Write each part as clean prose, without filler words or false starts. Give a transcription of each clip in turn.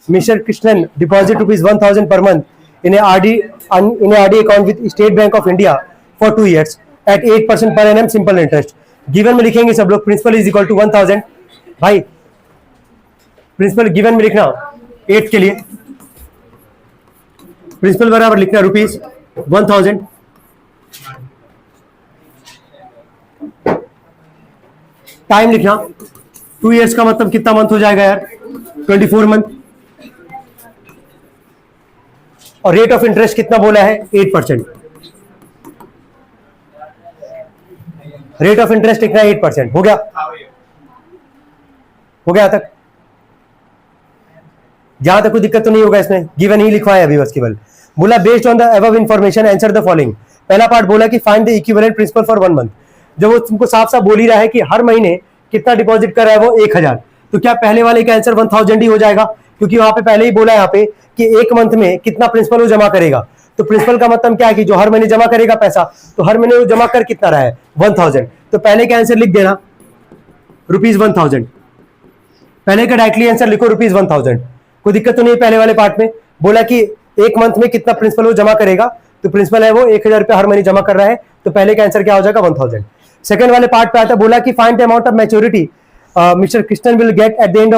Mr. Krishnan deposit rupees 1000 per month in a RD account with State Bank of India for 2 years at 8% per annum simple interest. Given में लिखेंगे सब लोग, principal is equal to 1000। भाई principal given में लिखना 8 के लिए, principal बराबर लिखना रुपीज 1000। टाइम लिखना 2 इयर्स का मतलब कितना मंथ हो जाएगा यार, 24 मंथ। और रेट ऑफ इंटरेस्ट कितना बोला है, 8%। रेट ऑफ इंटरेस्ट लिखना 8%। हो गया, हो गया तक? जहां तक कोई दिक्कत तो नहीं होगा इसमें, गिवन ही लिखवाया अभी बस केवल। बोला based on the above information answer the following. पहला पार्ट बोला कि find the equivalent principal for 1 month. जब वो तुमको साफ साफ बोल ही रहा है कि हर महीने कितना डिपॉजिट कर रहा है वो 1000, तो क्या पहले वाले का आंसर 1000 ही हो जाएगा? क्योंकि वहां पे पहले ही बोला है यहाँ पे कि 1 मंथ में कितना प्रिंसिपल वो जमा करेगा। तो प्रिंसिपल का मतलब क्या है कि जो हर महीने जमा करेगा पैसा, तो हर महीने वो जमा कर कितना रहा है 1000। तो पहले का आंसर लिख देना रुपीज 1000। पहले का डायरेक्टली आंसर लिखो रुपीज 1000। कोई दिक्कत तो नहीं। पहले वाले पार्ट में बोला कि 1 मंथ में कितना प्रिंसिपल वो जमा करेगा, तो प्रिंसिपल है वो 1000 रुपया हर महीने जमा कर रहा है, तो पहले का आंसर क्या हो जाएगा 1000। सेकंड वाले पार्ट पे आता बोला कि find the amount of maturity mister Krishnan will get at the end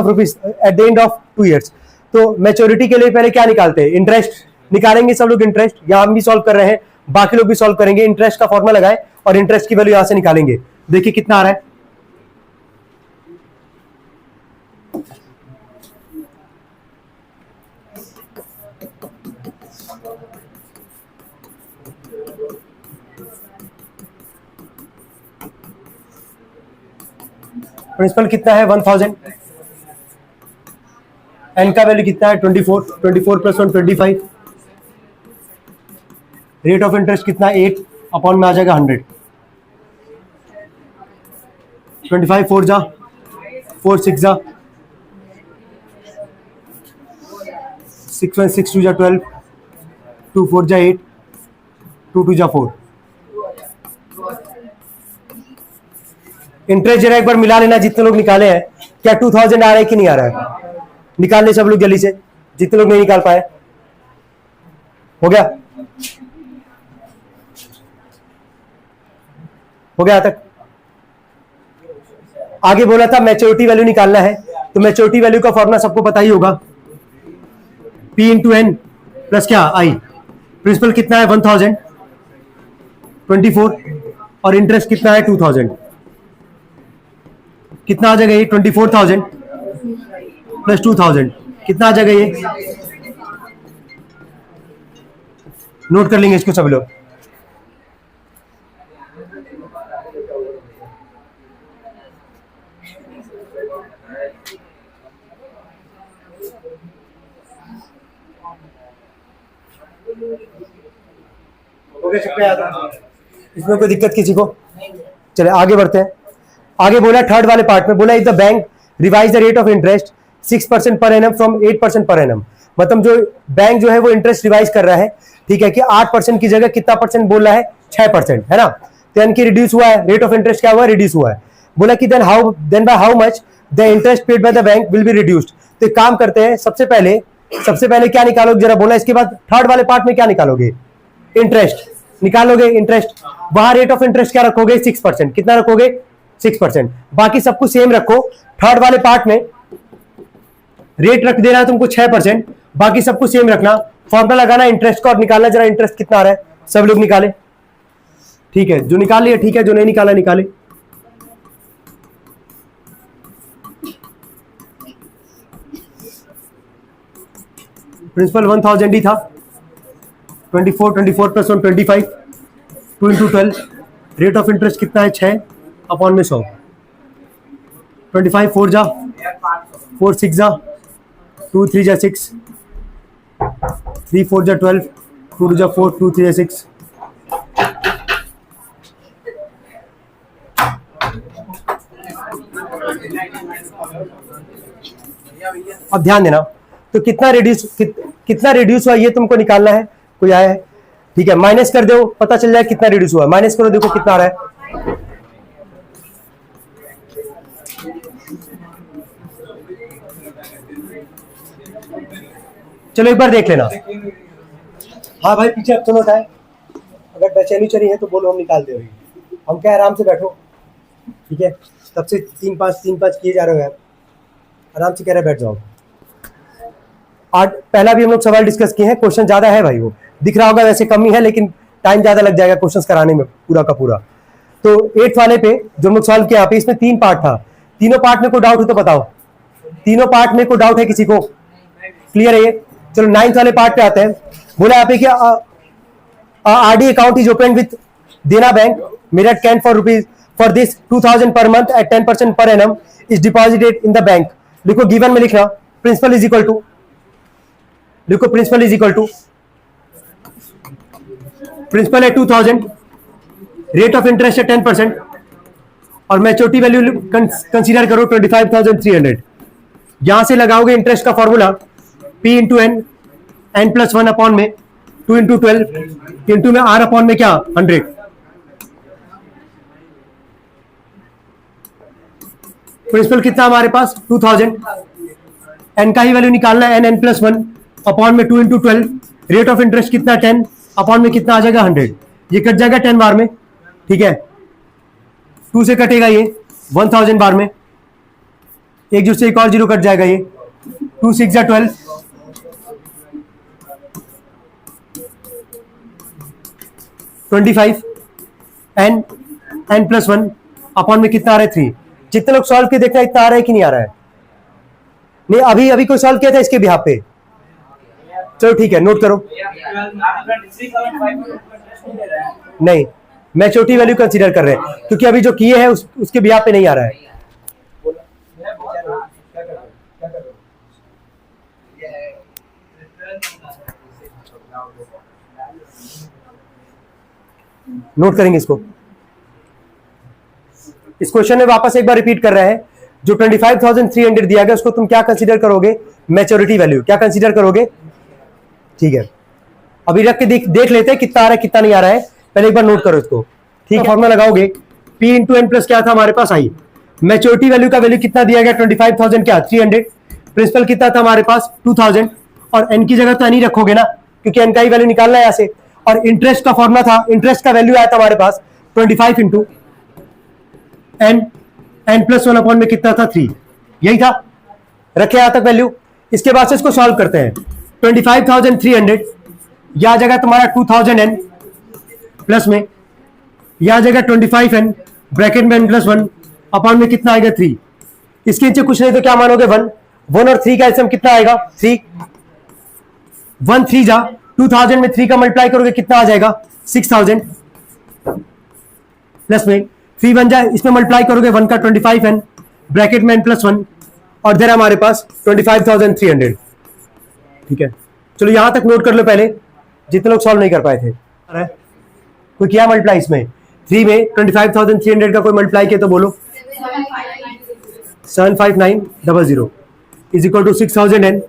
of 2 years. तो मैच्योरिटी के लिए पहले क्या निकालते हैं, इंटरेस्ट निकालेंगे सब लोग। इंटरेस्ट या हम भी सॉल्व कर रहे हैं, बाकी लोग भी सॉल्व करेंगे। इंटरेस्ट का फॉर्मूला लगाए और इंटरेस्ट की वैल्यू यहां से निकालेंगे। देखिए कितना आ रहा है, प्रिंसिपल कितना है 1000, एन का वैल्यू कितना है 24 प्लस 1 25, रेट ऑफ इंटरेस्ट कितना 8 अपॉन में आ जाएगा 100, 25 4 जा 4 6 जा 6 1 6 2 जा 12 2 4 जा 8 2 2 जा 4। इंटरेस्ट जरा एक बार मिला लेना जितने लोग निकाले हैं। क्या 2000 आ रहा है कि नहीं आ रहा है? निकाल ले सब लोग जल्दी से, जितने लोग नहीं निकाल पाए। हो गया, हो गया तक? आगे बोला था मैच्योरिटी वैल्यू निकालना है, तो मैच्योरिटी वैल्यू का फॉर्मूला सबको पता ही होगा, P इंटू एन प्लस क्या आई। प्रिंसिपल कितना है 1000 24 और इंटरेस्ट कितना है 2000, कितना आ जाएगा ये 24,000 प्लस 2000 कितना आ जाएगा ये, नोट कर लेंगे इसको सब लोग। इसमें कोई दिक्कत किसी को? चले आगे बढ़ते हैं। आगे बोला थर्ड वाले पार्ट में बोला if the bank revise the rate of interest 6% per annum from 8% per annum. मतलब जो बैंक जो है वो इंटरेस्ट रिवाइज कर रहा है, ठीक है, कि 8% की जगह कितना परसेंट बोल रहा है 6%, है ना। तो यानी कि रिड्यूस हुआ है, रेट ऑफ इंटरेस्ट क्या हुआ है, रिड्यूस हुआ है। बोला कि then by how much the interest paid by the bank will be reduced. तो एक काम करते हैं, सबसे पहले क्या निकालोगे जरा बोला, इसके बाद थर्ड वाले पार्ट में क्या निकालोगे, इंटरेस्ट निकालोगे। इंटरेस्ट वहां रेट ऑफ इंटरेस्ट क्या रखोगे 6%, कितना रखोगे 6%। बाकी सब कुछ सेम रखो। थर्ड वाले पार्ट में रेट रख देना है तुमको 6%, बाकी सब कुछ सेम रखना। फॉर्मूला लगाना इंटरेस्ट का और निकालना जरा इंटरेस्ट कितना आ रहा है, सब लोग निकाले। ठीक है, जो निकाल लिया ठीक है, जो नहीं निकाला निकाले। प्रिंसिपल 1000 ही था, 24 plus 1 25 2 into 12, rate of interest कितना है 6 अपॉन में 100, 25 4 जा 4 6 जा 2 3 जा 6 3 4 जा 12 2 जा 4 2 3 जा 6। अब ध्यान देना, तो कितना रिड्यूस हुआ ये तुमको निकालना है। कोई आया है, ठीक है, माइनस कर दो पता चल जाए कितना रिड्यूस हुआ। माइनस करो, देखो कितना आ रहा है, चलो एक बार देख लेना। हाँ भाई पीछे अब सुनो है, अगर बेचैनी चली है तो बोलो, हम निकाल दे रही। हम क्या आराम से बैठो, ठीक है। तब से 3-5 किए जा रहे हो यार, आराम से कह रहे बैठ जाओ। आज पहला भी हम लोग सवाल डिस्कस किए हैं, क्वेश्चन ज्यादा है भाई, वो दिख रहा होगा वैसे कम ही है, लेकिन टाइम ज्यादा लग जाएगा क्वेश्चंस कराने में पूरा का पूरा। तो 8th वाले पे जो हम लोग सॉल्व किया, इसमें 3 पार्ट था। तीनों पार्ट में कोई डाउट हो तो बताओ, तीनों पार्ट में कोई डाउट है किसी को? क्लियर है ये? चलो 9th वाले पार्ट पे आते हैं। बोला यहाँ पे कि RD account is open with Dena bank Meerut cantt for this 2000 per month at 10% per annum is deposited in the bank. लिखो गिवन में लिखना प्रिंसिपल इज इक्वल टू, लिखो principal is equal to, principal है 2000, रेट ऑफ इंटरेस्ट है 10% और maturity value consider करो 25,300। यहां से लगाओगे इंटरेस्ट का formula P into n, n plus 1 upon में 2 इंटू 12 इंटू में R अपॉन में क्या 100। प्रिंसिपल कितना हमारे पास 2000, एन का ही वैल्यू निकालना है, एन प्लस 1 अपॉन में 2 इंटू 12, रेट ऑफ इंटरेस्ट कितना 10 अपॉन में कितना आ जाएगा 100। ये कट जाएगा 10 बार में, ठीक है। 2 से कटेगा ये 1000 बार में, एक जो से एक और जीरो कट जाएगा, ये 2 6 जा 12, 25 एन प्लस 1 अपॉन में कितना आ रहा है 3। जितने लोग सॉल्व के देखना इतना आ रहा है कि नहीं आ रहा है? नहीं, अभी अभी कोई सॉल्व किया था इसके बिहाफ पे? चलो ठीक है, नोट करो। नहीं, मैच्योरिटी वैल्यू कंसीडर कर रहे हैं, क्योंकि अभी जो किए हैं उसके बिहाफ पे नहीं आ रहा है। नोट करेंगे इसको। इस क्वेश्चन में वापस एक बार रिपीट कर रहे हैं, जो 25,300 दिया गया उसको तुम क्या कंसीडर करोगे? Maturity value. क्या कंसीडर करोगे? ठीक है, अभी रख के देख लेते हैं कितना आ रहा है कितना नहीं आ रहा है। पहले एक बार नोट करो इसको, ठीक है। फॉर्मूला लगाओगे P इंटू एन प्लस क्या था हमारे पास आई। मैच्योरिटी वैल्यू का वैल्यू कितना दिया गया 25,000 क्या 300। प्रिंसिपल कितना था हमारे पास 2000, और एन की जगह तो एन ही रखोगे ना, क्योंकि एन का ही वैल्यू निकालना है यहाँ से। और इंटरेस्ट का फॉर्मूला था, इंटरेस्ट का वैल्यू आया था हमारे पास 25 इंटू एन प्लस 1 अपॉन में कितना था 3, यही था। रखे यहां तक वैल्यू। इसके बाद से इसको सॉल्व करते हैं। 25,300 यह आ जाएगा तुम्हारा 2000 एन प्लस में, यह आ जाएगा 25 एन ब्रैकेट में एन प्लस 1 अपॉन में कितना आएगा 3। इसके नीचे कुछ नहीं तो क्या मानोगे 1 और 3 का एलसीएम कितना आएगा 3। 1 3 जा 2000 में 3 का मल्टीप्लाई करोगे कितना आ जाएगा 6000 प्लस में 3 1 जा, इसमें मल्टीप्लाई करोगे 1 का 25 एन ब्रैकेट में एन प्लस 1 और देर हमारे पास 25,300। ठीक है, चलो यहां तक नोट कर लो पहले, जितने लोग सॉल्व नहीं कर पाए थे। कोई किया मल्टीप्लाई इसमें 3 में 25,300 का कोई मल्टीप्लाई किया तो बोलो। 75900 is equal to 6000 n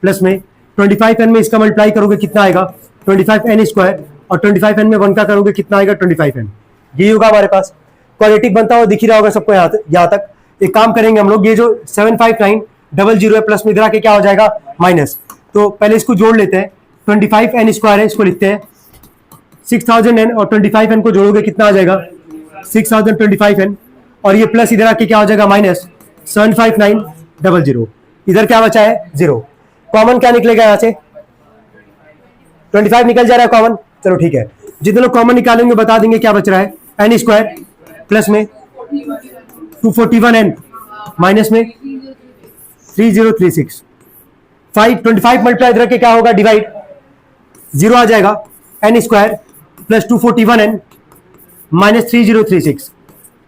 plus में 25 एन में इसका मल्टीप्लाई करोगे कितना आएगा 25 एन स्क्वायर, और 25 एन में 1 का करोगे कितना आएगा 25 एन। ये होगा हमारे पास। क्वाड्रेटिक बनता हुआ दिख ही रहा होगा सबको यहाँ तक। एक काम करेंगे हम लोग, ये जो 75900 है प्लस में इधर आके क्या हो जाएगा माइनस। तो पहले इसको जोड़ लेते हैं। 25 एन स्क्वायर है, इसको लिखते हैं 6000 एन और 25 एन को जोड़ोगे कितना आ जाएगा 6025 एन, और ये प्लस इधर आके क्या हो जाएगा माइनस 75900। इधर क्या बचा है 0। कॉमन क्या निकलेगा यहाँ से 25 निकल जा रहा है कॉमन। चलो ठीक है, जितने लोग कॉमन निकालेंगे बता देंगे क्या बच रहा है। एन स्क्वायर प्लस में 241 एन माइनस में 3036। 25 मल्टीप्लाई इधर के क्या होगा डिवाइड 0 आ जाएगा। N square plus 241 n minus 3036।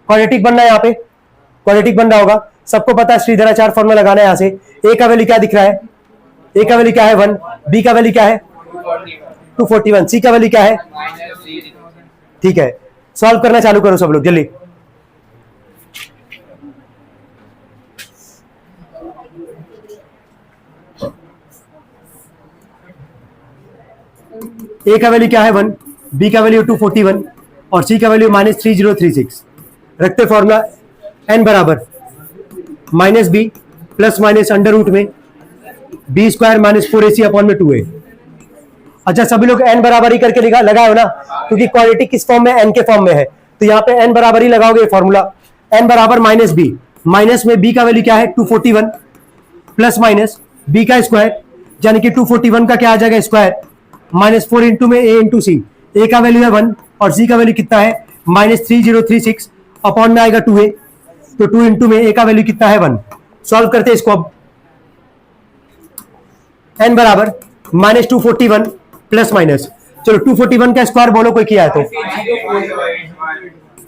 Quadratic बनना है यहाँ पे, क्वाड्रेटिक बन रहा होगा। सबको पता है श्रीधराचार्य फॉर्मूला लगाना है यहाँ से। ए का वैल्यू क्या दिख रहा है, ए का वैल्यू क्या है 1, बी का वैल्यू क्या है 241, सी का वैल्यू क्या है। ठीक है, सॉल्व करना चालू करो सब लोग जल्दी। ए का वैल्यू क्या है 1, बी का वैल्यू 241 और सी का वैल्यू माइनस 3036। रखते फॉर्मूला एन बराबर minus B plus minus under root में B square minus 4ac upon में 2a। अच्छा सभी लोग n बराबर ही करके लगाए हो ना, क्योंकि क्वालिटी किस फॉर्म में, n के फॉर्म में है, तो यहाँ पे n बराबर ही लगाओगे फॉर्मूला। n बराबर माइनस बी, माइनस में b का वैल्यू क्या है 241 प्लस माइनस b का स्क्वायर, यानी कि 241 का क्या आ जाएगा स्क्वायर, माइनस 4 इंटू में a इंटू सी, a का वैल्यू है 1 और c का वैल्यू कितना है माइनस 3036 अपॉन में आएगा 2a, तो 2 इंटू में a का वैल्यू कितना है 1। सॉल्व करते हैं इसको अब। n बराबर माइनस 241 प्लस माइनस, चलो 241 का स्क्वायर बोलो कोई किया है तो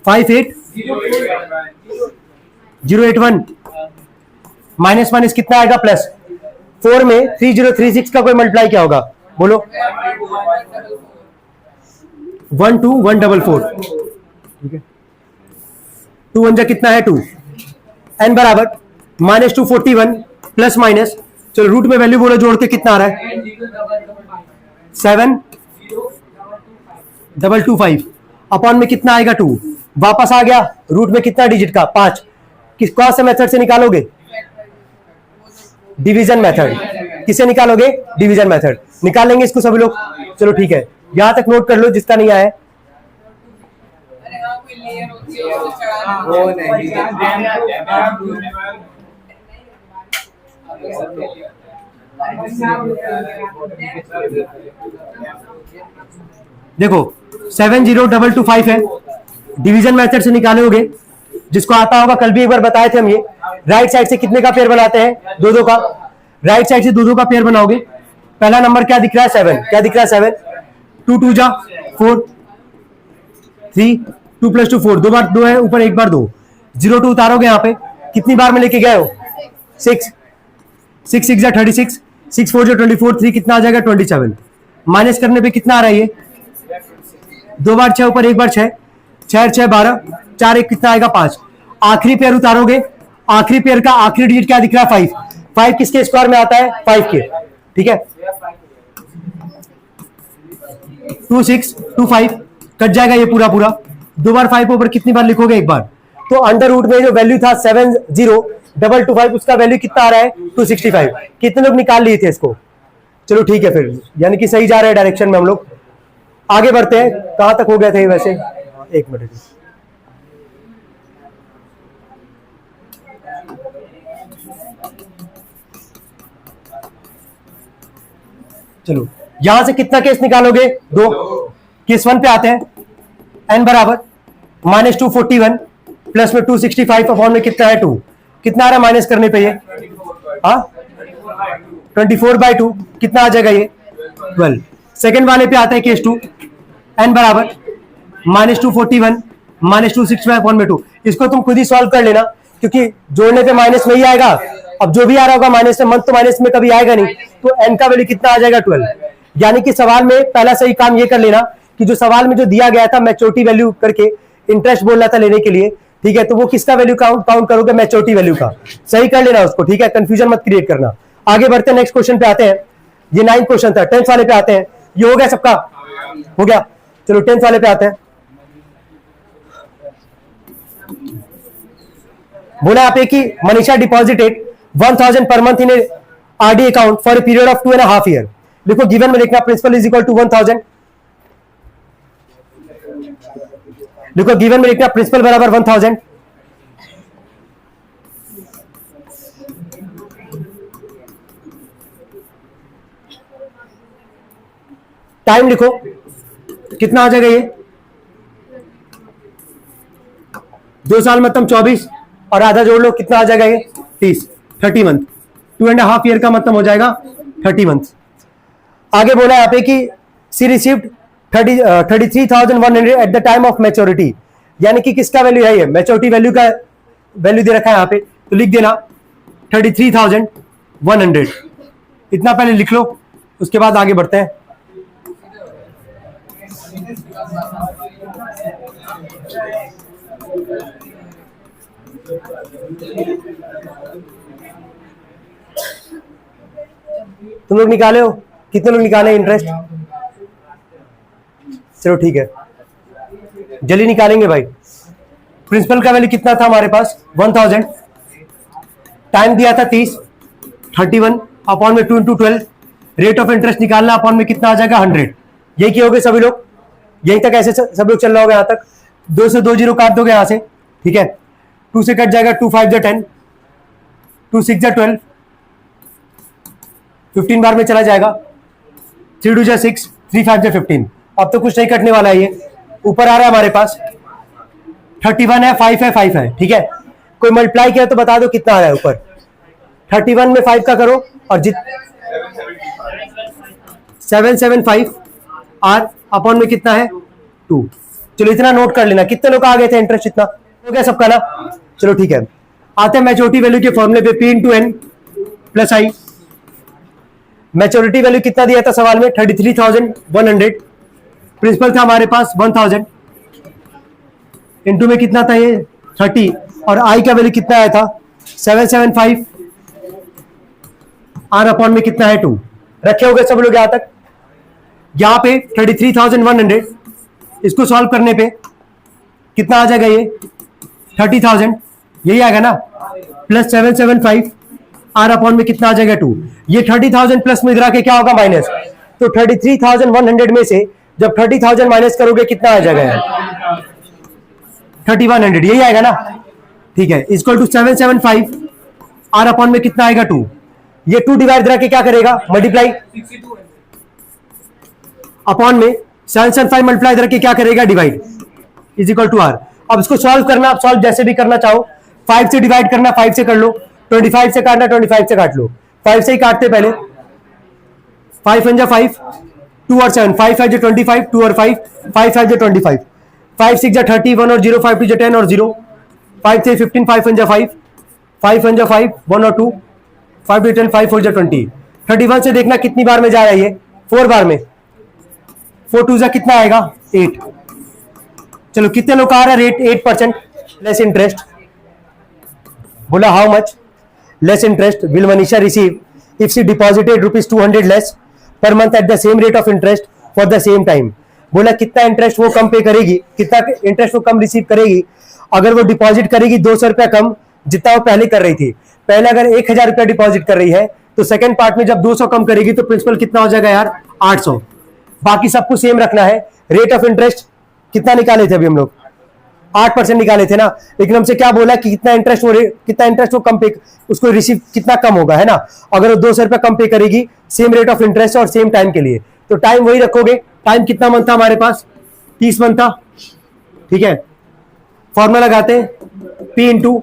58081 माइनस माइनस कितना आएगा प्लस, 4 में 3036 का कोई मल्टीप्लाई क्या होगा बोलो, 12144, ठीक है, 2 1 जा कितना है 2। n बराबर माइनस 241 प्लस माइनस, चलो रूट में वैल्यू बोलो जोड़ के कितना आ रहा है 7225 अपॉन में कितना आएगा 2, वापस आ गया रूट में कितना डिजिट का 5, किस कौन से मेथड से निकालोगे, डिवीजन मेथड। किसे निकालोगे, डिवीजन मेथड निकाल लेंगे इसको सभी लोग। चलो ठीक है, यहां तक नोट कर लो जिसका नहीं आया है। देखो 70225 है, डिवीजन मेथड से निकालोगे, जिसको आता होगा कल भी एक बार बताए थे हम ये। राइट साइड से कितने का पेयर बनाते हैं, 2 2 का, राइट साइड से 2 2 का पेयर बनाओगे। पहला नंबर क्या दिख रहा है 7, क्या दिख रहा है 7, 2 2 जा 4, 3 2 प्लस 2 4, 2 बार 2 है ऊपर, एक बार 2, 0 2 उतारोगे यहाँ पे, कितनी बार में लेके गए हो 6, 6 6 जा 36, 6 4 जा 24, 3 कितना आ जाएगा 27, माइनस करने पे कितना आ रहा है ये 2 बार 6 ऊपर, एक बार 6, 6 6 12, 4 1 कितना आएगा 5। आखिरी पेयर उतारोगे, आखिरी पेयर का आखिरी डिजिट क्या दिख रहा है 5, 5 किसके स्क्वायर में आता है 5 के, ठीक है, 2 6 2 5 कट जाएगा ये पूरा पूरा, 2 बार 5 ऊपर कितनी बार लिखोगे, एक बार, तो अंडर रूट में जो वैल्यू था 70225 उसका वैल्यू कितना आ रहा है 265। कितने लोग निकाल लिए थे इसको, चलो ठीक है फिर, यानी कि सही जा रहे हैं डायरेक्शन में हम लोग। आगे बढ़ते हैं, कहां तक हो गए थे वैसे, एक मिनट, चलो यहां से कितना केस निकालोगे 2, केस 1 पे आते हैं। n बराबर माइनस 241 प्लस में 265 अपॉन में कितना है 2, कितना आ रहा है माइनस करने पे ये, हाँ 24/2 कितना आ जाएगा ये 12। सेकेंड वाले पे आते हैं केस 2, n बराबर माइनस 241 माइनस 265 अपॉन में 2, इसको तुम खुद ही सॉल्व कर लेना, क्योंकि जोड़ने पे माइनस में ही आएगा, अब जो भी आ रहा होगा माइनस में, मंथ तो माइनस में कभी आएगा नहीं, तो n का वैल्यू कितना आ जाएगा 12। यानी कि सवाल में पहला सही काम ये कर लेना कि जो सवाल में जो दिया गया था मैच्योरिटी वैल्यू करके इंटरेस्ट बोलना था लेने के लिए, ठीक है, तो वो किसका वैल्यू काउंट करोगे, मैच्योरिटी वैल्यू का, सही कर लेना उसको, ठीक है, कंफ्यूजन मत क्रिएट करना। आगे बढ़ते हैं, नेक्स्ट क्वेश्चन पे आते हैं, ये 9th क्वेश्चन था, 10th वाले पे आते हैं। ये हो गया सबका, हो गया, चलो 10th वाले पे आते हैं। बोला यहाँ पे कि मनीषा डिपॉजिटेड 1000 पर month in RD account for a period of 2.5 year. देखो गिवन में लिखना प्रिंसिपल इज इक्वल टू 1000, देखो गिवन में लिखना प्रिंसिपल बराबर 1000, टाइम लिखो कितना आ जाएगा ये 2 साल मतलब 24 और आधा जोड़ लो कितना आ जाएगा ये 30 मंथ, 2.5 ईयर का मतलब हो जाएगा 30 मंथ। आगे बोला यहाँ पे कि she received 33,100 at the time of maturity, यानी कि किसका वैल्यू है ये, मैच्योरिटी वैल्यू का वैल्यू दे रखा है यहाँ पे, तो लिख देना 33,100, इतना पहले लिख लो, उसके बाद आगे बढ़ते हैं। तुम लोग निकाले हो, कितने लोग निकाले इंटरेस्ट, चलो ठीक है जल्दी निकालेंगे भाई। प्रिंसिपल का वैल्यू कितना था हमारे पास 1000, टाइम दिया था 30, 31 अपॉन में 2 इंटू 12, रेट ऑफ इंटरेस्ट निकालना अपॉन में कितना आ जाएगा 100। यही किए सभी लोग, यहीं तक ऐसे सब लोग चल रहा होगा यहाँ तक। 2 से 2 जीरो काट दोगे यहाँ से, ठीक है, 2 से कट जाएगा 2 5 जा 10, 2 6 जा 12, 15 बार में चला जाएगा, 3 2 जा 6, 3 5 जा 15। अब तो कुछ नहीं कटने वाला है, ये ऊपर आ रहा है हमारे पास 31 है, 5 है, 5 है, ठीक है। कोई मल्टीप्लाई किया तो बता दो कितना आ रहा है ऊपर। 31 में 5 का करो और 775 आर अपॉन में कितना है 2। चलो इतना नोट कर लेना। कितने लोग आ गए थे इंटरेस्ट, इतना हो गया सबका ना। चलो ठीक है, आते हैं मैच्योरिटी वैल्यू के फॉर्मूले पे, P इंटू एन प्लस आई। मैच्योरिटी वैल्यू कितना दिया था सवाल में 33,100, प्रिंसिपल था हमारे पास 1000, इंटू में कितना था ये 30, और आई का वैल्यू कितना आया था 775, आर अपॉन में कितना है 2। रखे हो गए सब लोग यहां तक। यहां पे 33,100, इसको सॉल्व करने पे कितना आ जाएगा ये 30,000, यही आएगा ना, प्लस 775, आर अपॉन में कितना आ जाएगा 2। ये 30,000 प्लस में इधर के क्या होगा माइनस, तो 33,100 में से जब 30,000 माइनस करोगे कितना आ जाएगा यार 3100, यही आएगा ना, ठीक है। इक्वल टू 775, आर अपॉन में कितना आएगा 2। ये 2 डिवाइड के क्या करेगा मल्टीप्लाई, अपॉन में 775 मल्टीप्लाई करके क्या करेगा divide, is equal to r. अब इसको सॉल्व करना, आप सॉल्व जैसे भी करना चाहो, 5 से डिवाइड करना 5 से कर लो, 25 से काटना 25 से काट लो, 5 से ही काटते पहले, 5 1 जा 5, 2 और 7, 5 5 जा 25, 2 और 5, 5 5 जा 25, 5 6 जा 30, 1 और 0, 5 2 जा 10 और 0, 5 3 15, 5 1 जा 5, 5 1 जा 5, 1 और 2, 5 2 10, 5 4 जा 20। 31 से देखना कितनी बार में जा रहा है ये 4 बार में, 4 2 जा कितना आएगा 8। चलो कितने लोग आ रहा है रेट 8% लेस इंटरेस्ट। बोला how much less interest will Manisha receive if she deposited ₹200 less पर month at the same rate of interest for the same time. बोला कितना इंटरेस्ट वो कम पे करेगी, कितना इंटरेस्ट वो कम रिसीव करेगी अगर वो डिपॉजिट करेगी 200 रुपया कम जितना वो पहले कर रही थी। पहले अगर 1000 रुपया डिपॉजिट कर रही है तो सेकंड पार्ट में जब 200 कम करेगी तो प्रिंसिपल कितना हो जाएगा यार 800। बाकी सब कुछ सेम रखना है। रेट ऑफ इंटरेस्ट कितना निकाले थे अभी हम लोग 8% निकाले थे ना, लेकिन हमसे क्या बोला कि कितना इंटरेस्ट वो कम पे, उसको रिसीव कितना कम होगा है ना। अगर वो 200 रुपया कम पे करेगी सेम रेट ऑफ इंटरेस्ट और सेम टाइम के लिए, तो टाइम वही रखोगे। टाइम कितना मंथ था हमारे पास 30 मंथ था, ठीक है। फॉर्मूला लगाते हैं P into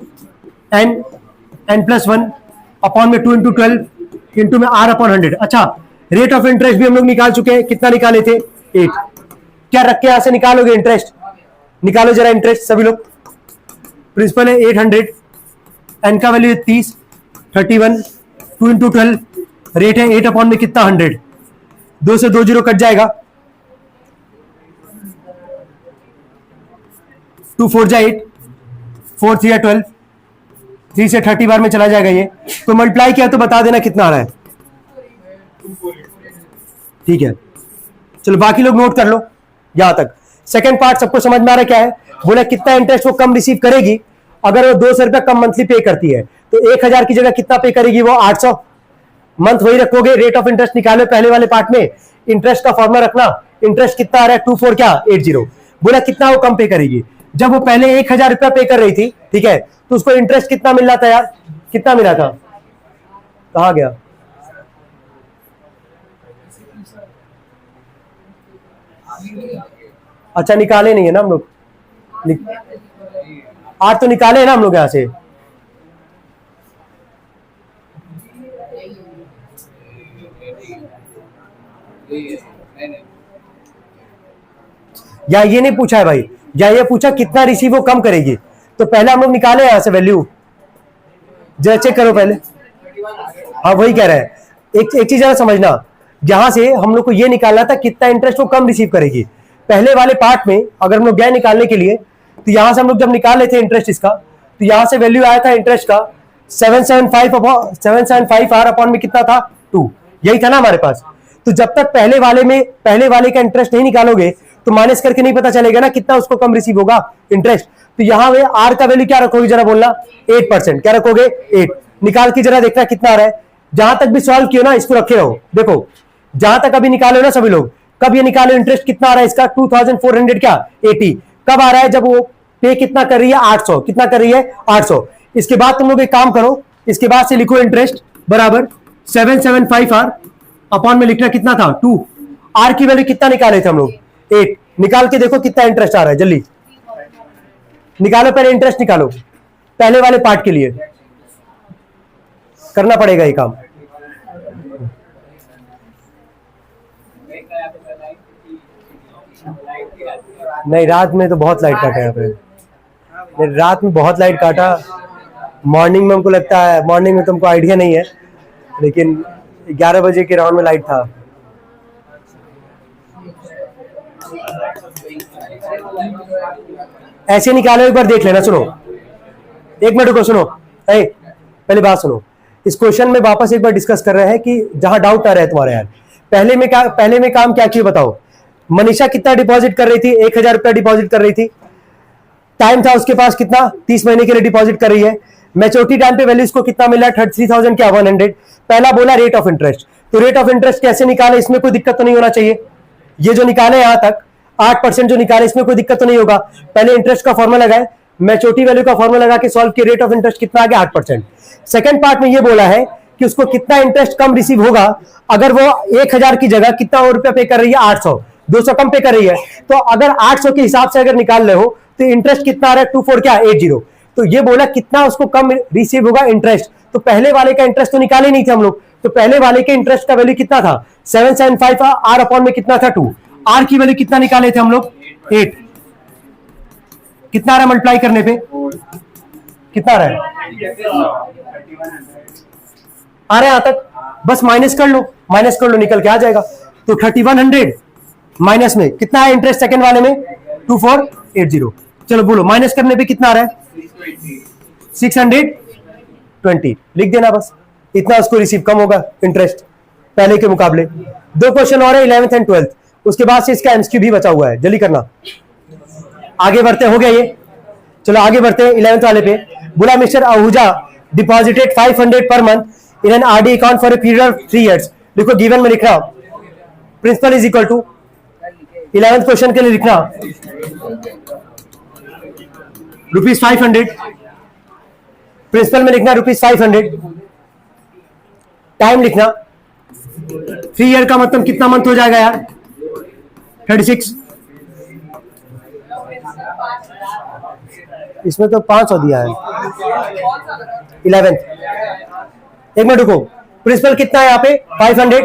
n plus 1 upon में 2 इंटू 12 इंटू में R अपॉन 100। अच्छा रेट ऑफ इंटरेस्ट भी हम लोग निकाल चुके हैं, कितना निकाले थे 8। क्या रख के यहां से निकालोगे इंटरेस्ट, निकालो जरा इंटरेस्ट सभी लोग। प्रिंसिपल है 800, एन का वैल्यू 30, 31, 2 इंटू 12, रेट है 8 अपॉन में कितना 100, 2 से 2 जीरो कट जाएगा, 2 4 जा 8, 4 3 जा 12, 3 से 30 बार में चला जाएगा ये। तो मल्टीप्लाई किया तो बता देना कितना आ रहा है, ठीक है। चलो बाकी लोग नोट कर लो यहां तक। सेकंड पार्ट सबको समझ में आ रहा है क्या है। बोला कितना इंटरेस्ट वो कम रिसीव करेगी अगर वो 200 रुपया कम मंथली पे करती है, तो 1000 की जगह कितना पे करेगी वो 800। मंथ वही रखोगे, रेट ऑफ इंटरेस्ट निकालो पहले वाले पार्ट में, इंटरेस्ट का फॉर्मूला रखना। इंटरेस्ट कितना आ रहा है 24 क्या 80। बोला कितना वो कम पे करेगी, जब वो पहले 1000 रुपया पे कर रही थी, ठीक है, तो उसको इंटरेस्ट कितना मिल रहा था यार, कितना मिला था, कहा गया अच्छा निकाले नहीं है ना हम लोग, आज तो निकाले है ना हम लोग यहां से। या ये नहीं पूछा है भाई, या ये पूछा कितना रिसीव वो कम करेगी, तो पहले हम लोग निकाले यहां से वैल्यू, जरा चेक करो पहले। हाँ वही कह रहे हैं, एक चीज जरा समझना, यहां से हम लोग को ये निकालना था कितना इंटरेस्ट वो कम रिसीव करेगी। पहले वाले पार्ट में अगर हम लोग गए निकालने के लिए, तो यहां से हम लोग जब निकाल लेते हैं इंटरेस्ट इसका, तो यहां से वैल्यू आया था इंटरेस्ट का 775 आर अपॉन में कितना था 2, यही था ना हमारे पास। तो जब तक पहले वाले का इंटरेस्ट नहीं निकालोगे तो माइनस करके नहीं पता चलेगा ना कितना उसको कम रिसीव होगा इंटरेस्ट। तो यहां आर का वैल्यू क्या रखोगे जरा बोलना 8%, क्या रखोगे 8। निकाल के जरा देखना कितना आ रहा है, जहां तक भी सॉल्व किया ना इसको रखे रहो। देखो जहां तक अभी निकालो ना सभी लोग, कब ये निकालो इंटरेस्ट कितना आ रहा है इसका 2400 क्या 80, कब आ रहा है जब वो पे कितना कर रही है 800, कितना कर रही है 800। इसके बाद तुम लोग एक काम करो, इसके बाद से लिखो इंटरेस्ट बराबर 775 आर अपॉन में लिखना कितना था 2, आर की वैल्यू कितना निकाले थे हम लोग 8, निकाल के देखो कितना इंटरेस्ट आ रहा है, जल्दी निकालो, पहले इंटरेस्ट निकालो, पहले वाले पार्ट के लिए करना पड़ेगा ये काम। नहीं रात में तो बहुत लाइट काटा यहाँ पे, रात में बहुत लाइट काटा, मॉर्निंग में हमको लगता है, मॉर्निंग में तुमको आइडिया नहीं है, लेकिन 11 बजे के राउंड में लाइट था। ऐसे निकालो, एक बार देख लेना। सुनो एक मिनट को, सुनो पहले बात सुनो, इस क्वेश्चन में वापस एक बार डिस्कस कर रहे हैं कि जहां डाउट आ रहा है तुम्हारे यार। पहले में काम क्या किया बताओ। मनीषा कितना डिपॉजिट कर रही थी, 1000 रुपया डिपॉजिट कर रही थी, टाइम था उसके पास कितना 30 महीने के लिए डिपॉजिट कर रही है, मैच्योरिटी टाइम पे वैल्यू इसको कितना मिला 33,000 क्या 100। पहला बोला रेट ऑफ इंटरेस्ट, तो रेट ऑफ इंटरेस्ट कैसे निकाले, इसमें कोई दिक्कत तो नहीं होना चाहिए। ये जो निकाले यहां तक 8% जो निकाले इसमें कोई दिक्कत तो नहीं होगा। पहले इंटरेस्ट का फॉर्मूला लगाए, मैच्योरिटी वैल्यू का फॉर्मूला लगा के सॉल्व किया, रेट ऑफ इंटरेस्ट कितना आ गया 8%। सेकंड पार्ट में ये बोला है कि उसको कितना इंटरेस्ट कम रिसीव होगा अगर वो 1000 की जगह कितना रुपया पे कर रही है 800, 200 कम पे कर रही है। तो अगर 800 के हिसाब से अगर निकाल रहे हो तो इंटरेस्ट कितना आ रहा है 24 क्या 80। तो ये बोला कितना उसको कम रिसीव होगा इंटरेस्ट, तो पहले वाले का इंटरेस्ट तो निकाले नहीं थे हम लोग, तो पहले वाले के इंटरेस्ट का वैल्यू कितना था 775 आर अपॉन में कितना था 2, आर की वैल्यू कितना निकाले थे हम लोग 8, कितना आ रहा है मल्टीप्लाई करने पे कितना आ रहा है आ रहा है यहां तक, बस माइनस कर लो, माइनस कर लो निकल के आ जाएगा। तो 3100 माइनस में कितना है इंटरेस्ट सेकंड वाले में 2480। चलो बोलो माइनस करने पे कितना आ रहा है 620, लिख देना बस, इतना उसको रिसीव कम होगा इंटरेस्ट पहले के मुकाबले। दो क्वेश्चन और है 11th एंड 12th, उसके बाद से इसका एमसीक्यू भी बचा हुआ है, जल्दी करना। आगे बढ़ते, हो गया ये, चलो आगे बढ़ते हैं 11th वाले पे। बोला mister Ahuja deposited 500 per month in an RD account for a period of 3 years। देखो गिवन में लिख रहा principal is equal to 11th question के लिए लिखना ₹500, प्रिंसिपल में लिखना ₹500, टाइम लिखना 3 year का मतलब कितना मंथ हो जाएगा यार 36, इसमें तो 500 दिया है 11th। एक मिनट रुको, प्रिंसिपल कितना है यहाँ पे 500,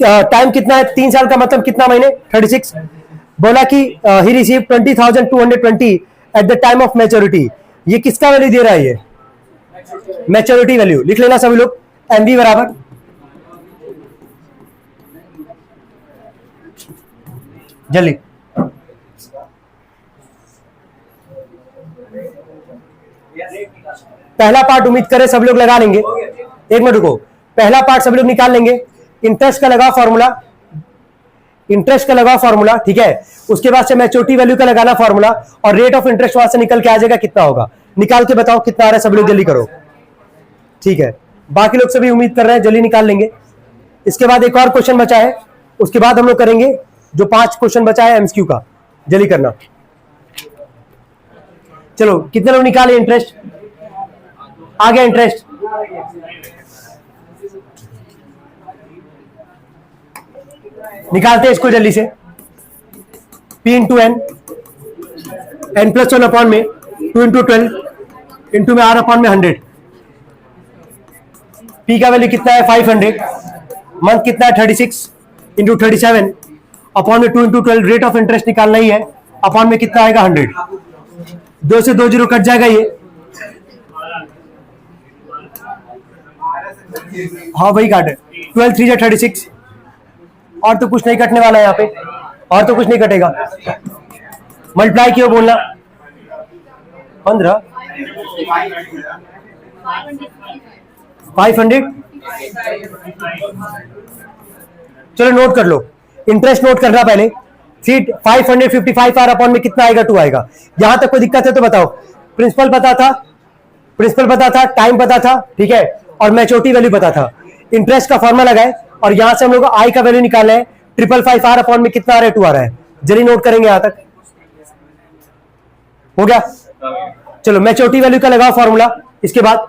टाइम कितना है 3 साल का मतलब कितना महीने 36। बोला कि he receive 20,220 at the time of maturity, ये किसका वैल्यू दे रहा है, ये मैच्योरिटी वैल्यू लिख लेना सभी लोग, एमवी बराबर जल्दी पहला पार्ट उम्मीद करें सब लोग लगा लेंगे। एक मिनट रुको, पहला पार्ट सब लोग निकाल लेंगे, इंटरेस्ट का लगा फॉर्मूला, इंटरेस्ट का लगा फॉर्मूला, ठीक है। उसके बाद से मैच्योरिटी वैल्यू का लगाना फॉर्मूला और रेट ऑफ इंटरेस्ट वहां से निकल के आ जाएगा कितना होगा, निकाल के बताओ कितना आ रहा है सब लोग जल्दी करो, ठीक है। बाकी लोग सभी उम्मीद कर रहे हैं जल्दी निकाल लेंगे। इसके बाद एक और क्वेश्चन बचा है, उसके बाद हम लोग करेंगे जो 5 क्वेश्चन बचा है एमसीक्यू का, जल्दी करना। चलो कितने लोग निकाले इंटरेस्ट, आ गया इंटरेस्ट, निकालते हैं इसको जल्दी से। P into n, n plus 1 upon में 2 इंटू 12 इंटू में R अपॉन में 100। P का वैल्यू कितना है 500, मंथ कितना है 36 इंटू 37 अपॉन में 2 इंटू 12, रेट ऑफ इंटरेस्ट निकालना ही है, अपॉन में कितना आएगा 100, 2 से 2 जीरो कट जाएगा ये, हाँ वही काटे, 12 3 36, और तो कुछ नहीं कटने वाला है यहाँ पे, और तो कुछ नहीं कटेगा, मल्टीप्लाई क्यों बोलना 15 500। चलो नोट कर लो, इंटरेस्ट नोट करना पहले, 555 आर अपॉन में कितना आएगा 2 आएगा। यहां तक कोई दिक्कत है तो बताओ, प्रिंसिपल पता था, टाइम पता था, ठीक है, और मैच्योरिटी वैल्यू पता था। इंटरेस्ट का फॉर्मूला लगाए और यहां से हम लोग को आई का वैल्यू निकालना है। 555R अपॉन में कितना आ रहा है, 2 आ रहा है। जल्दी नोट करेंगे, यहां तक हो गया। चलो मैच्योरिटी वैल्यू का लगाओ फॉर्मूला। इसके बाद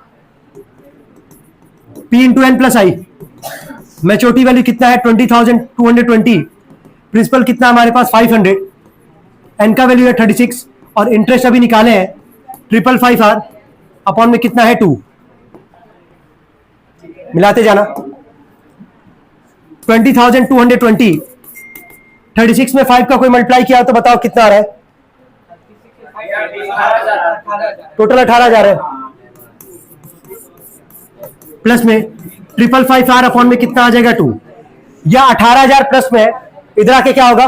P इंटू एन प्लस आई, मैच्योरिटी वैल्यू कितना है 20,220, प्रिंसिपल कितना हमारे पास 500, एन का वैल्यू है 36 और इंटरेस्ट अभी निकाले हैं 555R अपॉन में कितना है 2, मिलाते जाना। 20,220, 36 में 5 का कोई मल्टीप्लाई किया तो बताओ कितना आ रहा है, टोटल 18,000 है। प्लस में 555R अपॉन में कितना आ जाएगा 2, या 18,000 प्लस में इधर आके क्या होगा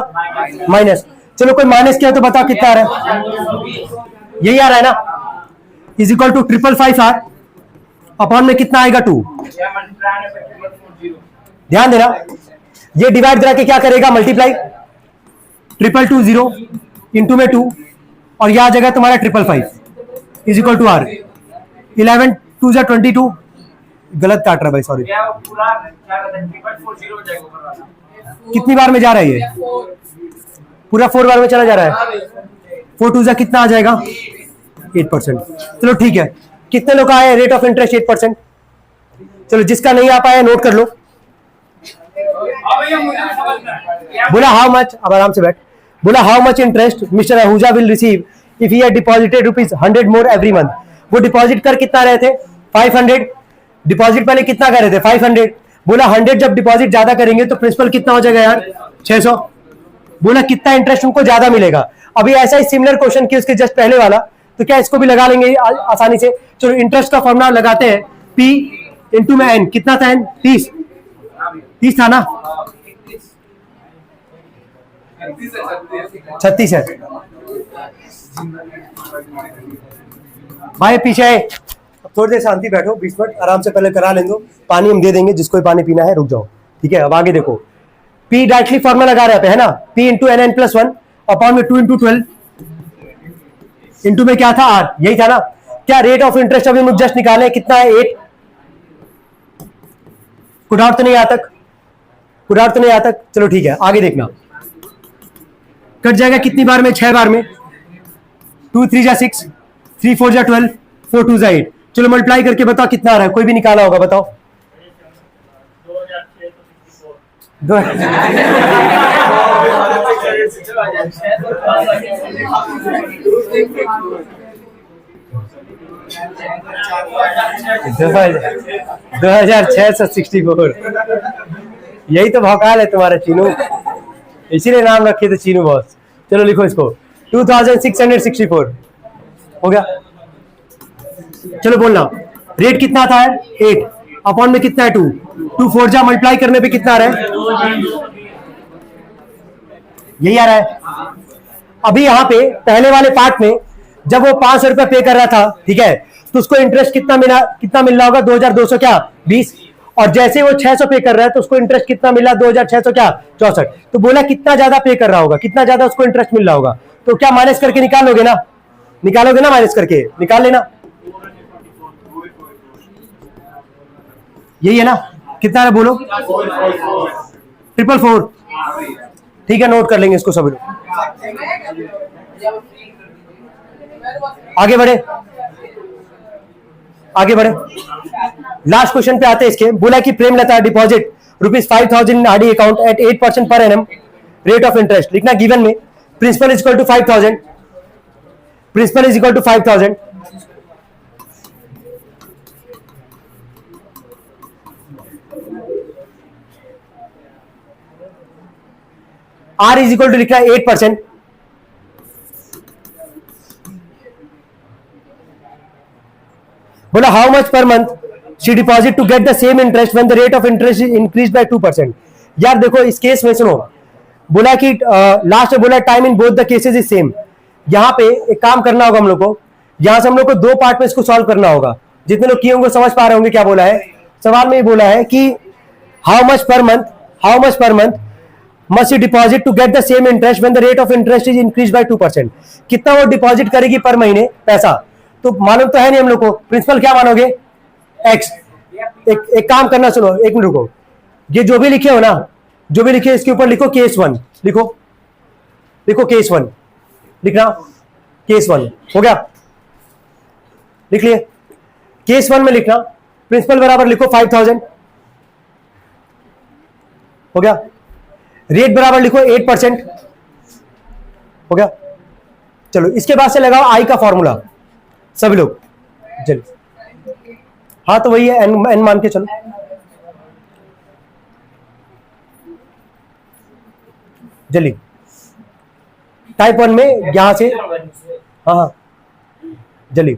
माइनस। चलो कोई माइनस किया तो बताओ कितना आ रहा है, यही आ रहा है ना, is equal to 555R upon में कितना आएगा 2। ध्यान देना, ये डिवाइड करा के क्या करेगा मल्टीप्लाई, 220 इंटू में 2 और यह आ जाएगा तुम्हारा 555 इज इक्वल टू R। 11 2 जा 22, गलत काट रहा भाई, सॉरी। कितनी बार में जा रहा है ये, पूरा 4 बार में चला जा रहा है। 4 2 जा कितना आ जाएगा 8%। चलो ठीक है, कितने लोग आए रेट ऑफ इंटरेस्ट 8%। चलो जिसका नहीं आ पाया नोट कर लो। बोला हाउ मच, अब आराम से बैठ। बोला how much interest mister Ahuja will receive if he had deposited ₹100 more every month. वो डिपॉजिट कर कितना रहे थे 500, डिपॉजिट पहले कितना कर रहे थे 500। बोला 100 जब डिपॉजिट ज्यादा करेंगे तो प्रिंसिपल कितना हो जाएगा यार 600। बोला कितना इंटरेस्ट उनको ज्यादा मिलेगा। अभी ऐसा ही सिमिलर क्वेश्चन किया उसके जस्ट पहले वाला, तो क्या इसको भी लगा लेंगे आसानी से। चलो इंटरेस्ट का फॉर्मूला लगाते हैं, P इंटू में N, कितना था N 30 था ना, 36 है भाई। पीछे आए, थोड़ी देर शांति बैठो, 20 मिनट आराम से पहले करा लेंगे। पानी हम दे देंगे, जिसको पानी पीना है रुक जाओ, ठीक है। अब आगे देखो, P डायरेक्टली फॉर्मूला लगा रहे है ना, P into NN plus 1 upon में 2 इंटू 12 इंटू में क्या था R, यही था ना। क्या रेट ऑफ इंटरेस्ट अभी मुझे जस्ट निकाले कितना है 8। कुछ डाउट तो नहीं आता तक, कुछ डाउट तो नहीं आता तक। चलो ठीक है, आगे देखना। कट जाएगा कितनी बार में, 6 बार में। 2 3 जा 6, 3 4 जा 12, 4 2 जा 8। चलो मल्टीप्लाई करके बताओ कितना आ रहा है, कोई भी निकाला होगा बताओ। 2,664, यही तो भौकाल है तुम्हारा चीनू, इसीलिए नाम रखे थे चीनू बॉस। चलो लिखो इसको, 2,664 हो गया। चलो बोलना, रेट कितना था 8 अपॉन में कितना है 2, 2 4 जा मल्टीप्लाई करने पे कितना आ रहा है, यही आ रहा है। अभी यहाँ पे पहले वाले पार्ट में जब वो 500 रुपया पे कर रहा था, ठीक है, तो उसको इंटरेस्ट कितना मिला, कितना मिल रहा होगा 2,200 क्या 20। और जैसे वो 600 पे कर रहा है तो उसको इंटरेस्ट कितना मिला 2,600 क्या 64। तो बोला कितना ज्यादा पे कर रहा होगा, कितना ज्यादा उसको इंटरेस्ट मिल रहा होगा। तो क्या माइनस करके निकालोगे ना, निकालोगे ना, माइनस करके निकाल लेना, यही है ना। कितना है बोलो 444, ठीक है, नोट कर लेंगे इसको सब लोग। आगे बढ़े, आगे बढ़े, लास्ट क्वेश्चन पे आते हैं इसके। बोला कि Premlata deposit ₹5,000 in RD account at 8% per annum rate of interest. लिखना गिवन में principal is equal to 5,000, principal is equal to 5,000, R is equal to लिखना 8%। बोला how much per month she deposit to get the same interest when the rate of interest is increase by 2%। यार देखो इस case में सुनो, बोला कि last में बोला time in both the cases is same. यहां पे एक काम करना होगा हम लोग को, यहां से हम लोग को 2 पार्ट में इसको सॉल्व करना होगा। जितने लोग किए होंगे समझ पा रहे होंगे क्या बोला है। सवाल में ये बोला है कि how much per month must she deposit to get the same interest when the rate of interest is increased by 2%। कितना वो डिपॉजिट करेगी पर महीने पैसा, तो मालूम तो है नहीं हम लोग को। प्रिंसिपल क्या मानोगे x, एक काम करना, सुनो, एक मिनट रुको। ये जो भी लिखे हो ना, जो भी लिखे इसके ऊपर लिखो केस 1, लिखो केस 1 लिखना। केस 1 हो गया, लिख लिए। केस 1 में लिखना प्रिंसिपल बराबर लिखो 5000, हो गया। रेट बराबर लिखो 8%, हो गया। चलो इसके बाद से लगाओ आई का फॉर्मूला सभी लोग, चलो। हाँ तो वही है, एन मान के चलो। जल्दी टाइप 1 में यहां से, हाँ हाँ जल्दी।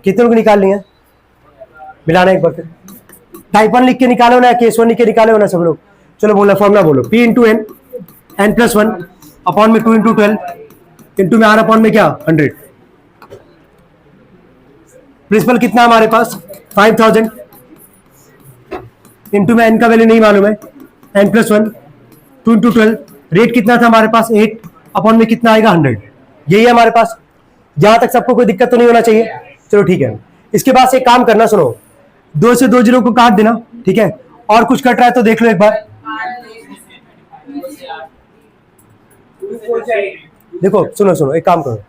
कितने को निकाल लिए मिलाना एक बार फिर। टाइप 1 लिख के निकालो ना, केस 1 लिख के निकालो ना सब लोग। चलो बोलो फॉर्मूला बोलो, P into n, n plus 1 upon में 2 इंटू 12 इंटू में आर अपॉन में क्या 100। प्रिंसिपल कितना हमारे पास 5000 इंटू में एन का वैल्यू नहीं मालूम है, एन प्लस 1 2 इंटू 12। रेट कितना था हमारे पास 8 अपॉन में कितना आएगा 100। यही है हमारे पास। जहां तक सबको कोई दिक्कत तो नहीं होना चाहिए। चलो ठीक है, इसके बाद से एक काम करना, सुनो, 2 से 2 जीरो को काट देना, ठीक है। और कुछ कट रहा है तो देख लो एक बार, देखो सुनो सुनो, एक काम करो,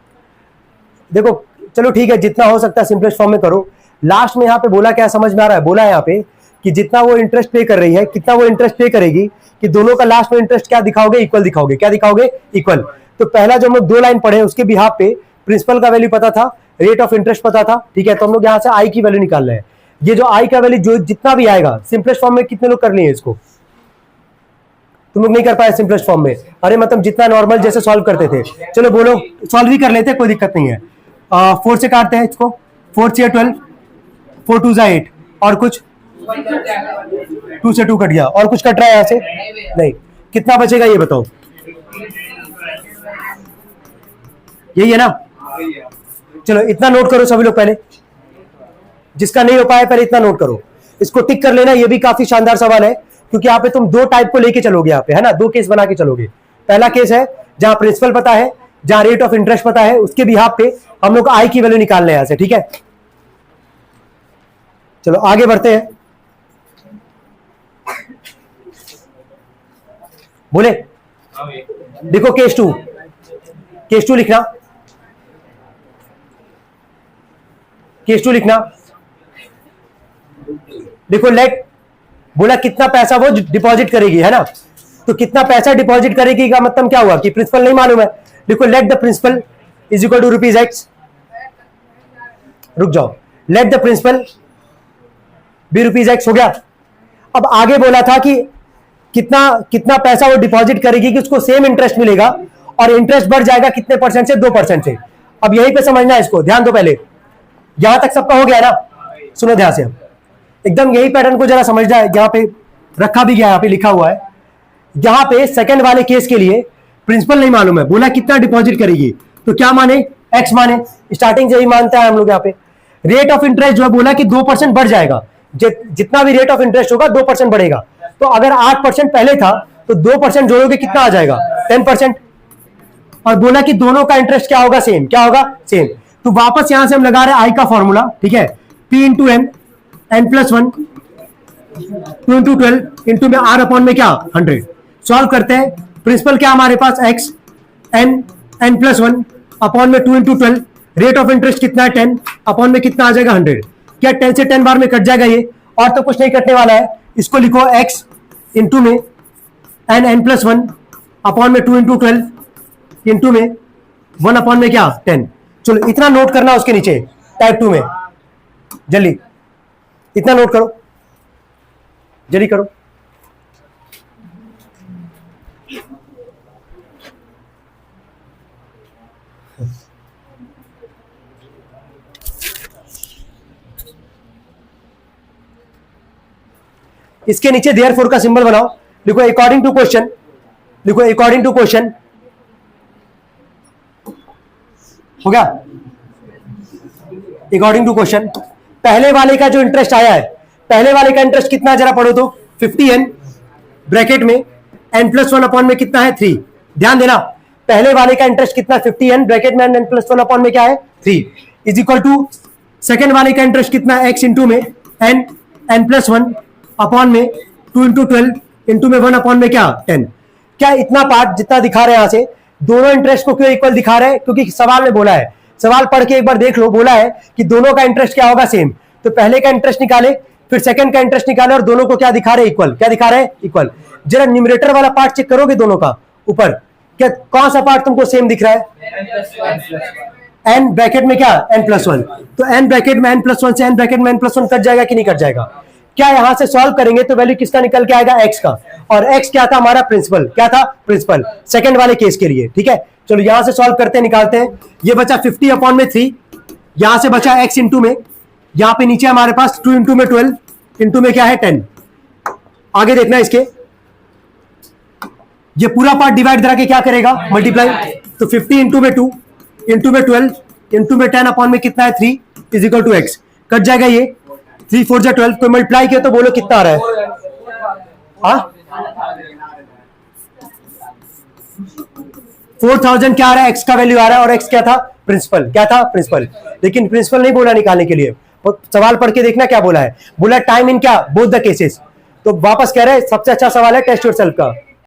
देखो चलो ठीक है, जितना हो सकता है सिंपलेस्ट फॉर्म में करो। लास्ट में यहाँ पे बोला क्या समझ में आ रहा है, बोला है यहाँ पे कि जितना वो इंटरेस्ट पे कर रही है, कितना वो इंटरेस्ट पे करेगी, कि दोनों का लास्ट में इंटरेस्ट क्या दिखाओगे, इक्वल दिखाओगे। क्या दिखाओगे, इक्वल। तो पहला जो हम लोग 2 लाइन पढ़े उसके बिहाफ पे प्रिंसिपल का वैल्यू पता था, रेट ऑफ इंटरेस्ट पता था, ठीक है। तो हम लोग यहाँ से आई की वैल्यू निकाल रहे हैं। ये जो आई का वैल्यू जो जितना भी आएगा, सिंपलेस्ट फॉर्म में कितने लोग कर लिए इसको, तुम लोग नहीं कर पाए सिंपलेस्ट फॉर्म में। अरे मतलब जितना नॉर्मल जैसे सॉल्व करते थे, चलो बोलो सॉल्व भी कर लेते, कोई दिक्कत नहीं है। 4 से काटते हैं इसको, 4 से 12, 4 2 जा 8, और कुछ 2 से 2 कट गया, और कुछ कट रहा है यहाँ से नहीं। कितना बचेगा ये बताओ, यही है ना। चलो इतना नोट करो सभी लोग पहले, जिसका नहीं हो पाया पहले इतना नोट करो, इसको टिक कर लेना। ये भी काफी शानदार सवाल है, क्योंकि यहाँ पे तुम 2 टाइप को लेके चलोगे यहाँ पे, है ना, 2 केस बना के चलोगे। पहला केस है जहां प्रिंसिपल पता है, जहां रेट ऑफ इंटरेस्ट पता है, उसके बिहाफ पे हम लोग आई की वैल्यू निकालने हैं यहाँ से, ठीक है। चलो आगे बढ़ते हैं, बोले देखो केस 2, केस 2 लिखना, केस 2 लिखना। देखो लेट बोला कितना पैसा वो डिपॉजिट करेगी, है ना। तो कितना पैसा डिपॉजिट करेगी का मतलब क्या हुआ कि प्रिंसिपल नहीं मालूम है। देखो let the principal is equal to ₹X, रुक जाओ, let the principal be ₹X हो गया। अब आगे बोला था कि कितना कितना पैसा वो डिपॉजिट करेगी कि उसको सेम इंटरेस्ट मिलेगा, और इंटरेस्ट बढ़ जाएगा कितने परसेंट से, 2% से। अब यहीं पे समझना है इसको, ध्यान दो पहले। यहां तक सबका हो गया ना, सुनो ध्यान से, एकदम यही पैटर्न को जरा समझना है। यहाँ पे रखा भी गया, यहाँ पे लिखा हुआ है। यहाँ पे सेकंड वाले केस के लिए प्रिंसिपल नहीं मालूम है, बोला कितना डिपॉजिट करेगी, तो क्या माने, एक्स माने, स्टार्टिंग से ही मानता है हम लोग। यहाँ पे रेट ऑफ इंटरेस्ट जो है बोला कि 2% बढ़ जाएगा, जितना भी रेट ऑफ इंटरेस्ट होगा 2% बढ़ेगा। तो अगर 8% पहले था तो 2% जोड़ोगे कितना आ जाएगा, 10%। और बोला कि दोनों का इंटरेस्ट क्या होगा, सेम, क्या होगा, सेम। तो वापस यहां से हम लगा रहे हैं आई का फॉर्मूला, ठीक है, p into n, n plus one, 2 into 12 into में r अपॉन में क्या 100। सॉल्व करते हैं, प्रिंसिपल क्या हमारे पास x, n, n plus one upon में 2 इंटू 12, रेट ऑफ इंटरेस्ट कितना है 10 अपॉन में कितना आ जाएगा 100। क्या 10 से 10 बार में कट जाएगा ये, और तो कुछ नहीं कटने वाला है। इसको लिखो x इंटू में n, n plus one upon में 2 इंटू 12 इंटू में 1 अपॉन में क्या 10। चलो इतना नोट करना उसके नीचे टाइप 2 में, जल्दी इतना नोट करो, जल्दी करो। इसके नीचे देयरफॉर का सिंबल बनाओ, लिखो अकॉर्डिंग टू क्वेश्चन, लिखो अकॉर्डिंग टू क्वेश्चन, हो गया। अकॉर्डिंग टू क्वेश्चन पहले वाले का जो इंटरेस्ट आया है, पहले वाले का इंटरेस्ट कितना जरा पढ़ो तो 50n ब्रैकेट में n प्लस वन अपॉन में कितना है 3। ध्यान देना, पहले वाले का इंटरेस्ट कितना 50n ब्रैकेट में n प्लस वन अपॉन में क्या है 3 इज इक्वल टू सेकेंड वाले का इंटरेस्ट कितना है x इंटू में n प्लस वन अपॉन में 2 इंटू 12 इंटू में 1 अपॉन में क्या 10। क्या इतना पार्ट जितना दिखा रहे हैं यहां से, दोनों इंटरेस्ट को क्यों इक्वल दिखा रहे हैं, क्योंकि सवाल में बोला है, सवाल पढ़ के एक बार देख लो, बोला है कि दोनों का इंटरेस्ट क्या होगा सेम। तो पहले का इंटरेस्ट निकाले, फिर सेकंड का इंटरेस्ट निकाले, और दोनों को क्या दिखा रहे इक्वल, क्या दिखा रहे इक्वल। जरा न्यूमरेटर वाला पार्ट चेक करोगे दोनों का ऊपर, क्या कौन सा पार्ट तुमको सेम दिख रहा है, n ब्रैकेट में क्या n प्लस वन, तो n ब्रैकेट में n प्लस वन से n ब्रैकेट में n प्लस वन कट जाएगा कि नहीं कट जाएगा। क्या यहां से सॉल्व करेंगे तो वैल्यू किसका निकल के आएगा x का, और x क्या था हमारा प्रिंसिपल, क्या था प्रिंसिपल सेकंड वाले केस के लिए, ठीक है। चलो यहां से सॉल्व करते हैं, निकालते हैं। ये बचा 50 अपॉन में 3, यहां से बचा x इंटू में, यहां पे नीचे हमारे पास 2 इंटू में 12 इंटू में क्या है 10। आगे देखना इसके, ये पूरा पार्ट डिवाइड करा के क्या करेगा मल्टीप्लाई, तो 50 इंटू में 2 इंटू में 12 इंटू में 10 अपॉन में कितना है 3 is equal to x। Cut जाएगा ये, 3 4 जा 12, तो मल्टीप्लाई किया तो बोलो कितना आ रहा है, हाँ 4000 क्या आ रहा है, x का वैल्यू आ रहा है, और x क्या था प्रिंसिपल, क्या था प्रिंसिपल। लेकिन प्रिंसिपल नहीं बोला निकालने के लिए, सवाल पढ़ के देखना क्या बोला है, बोला टाइम इन क्या बोथ द केसेस। तो वापस कह रहे हैं सबसे अच्छा सवाल है टेस्ट योरसेल्फ का।